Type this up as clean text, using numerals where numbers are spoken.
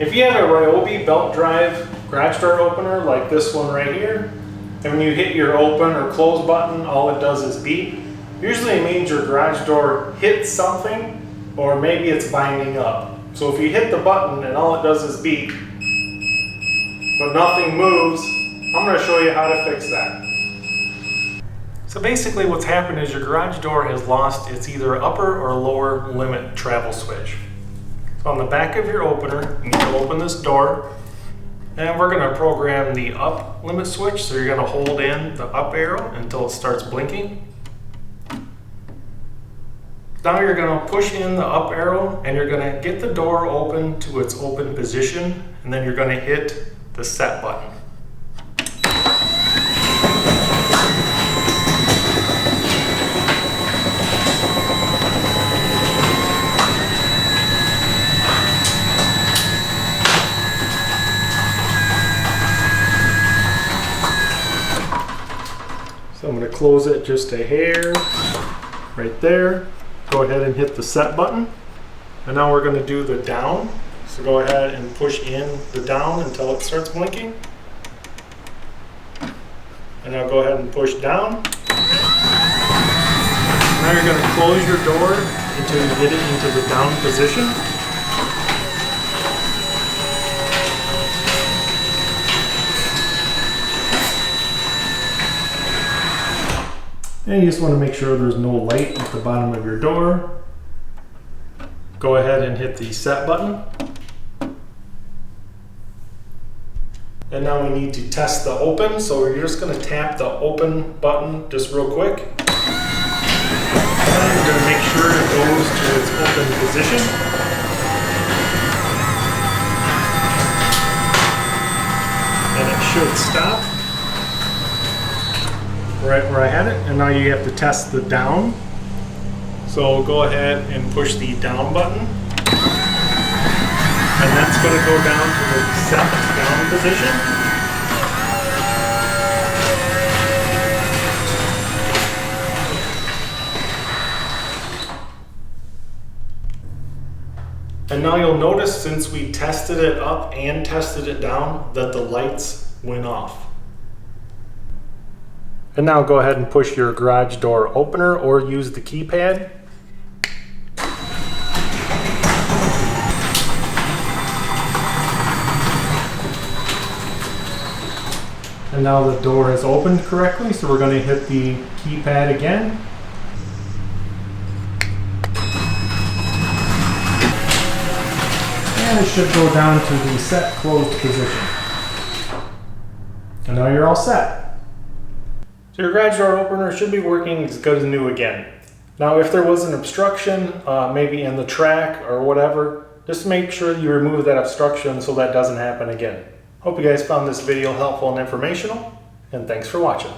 If you have a Ryobi belt drive garage door opener like this one right here, and when you hit your open or close button, all it does is beep. Usually it means your garage door hit something, or maybe it's binding up. So if you hit the button and all it does is beep, but nothing moves, I'm going to show you how to fix that. So basically what's happened is your garage door has lost its either upper or lower limit travel switch. So on the back of your opener, you need to open this door, and we're going to program the up limit switch. So you're going to hold in the up arrow until it starts blinking. Now you're going to push in the up arrow and you're going to get the door open to its open position, and then you're going to hit the set button. So I'm going to close it just a hair right there. Go ahead and hit the set button. And now we're going to do the down. So go ahead and push in the down until it starts blinking. And now go ahead and push down. Now you're going to close your door until you get it into the down position. And you just want to make sure there's no light at the bottom of your door. Go ahead and hit the set button. And now we need to test the open, so we're just going to tap the open button just real quick. And we're going to make sure it goes to its open position. And it should stop right where I had it. And now you have to test the down. So go ahead and push the down button. And that's going to go down to the set down position. And now you'll notice, since we tested it up and tested it down, that the lights went off. And now go ahead and push your garage door opener or use the keypad. And now the door is opened correctly, so we're going to hit the keypad again. And it should go down to the set closed position. And now you're all set. So your garage door opener should be working as good as new again. Now if there was an obstruction, maybe in the track or whatever, just make sure you remove that obstruction so that doesn't happen again. Hope you guys found this video helpful and informational, and thanks for watching.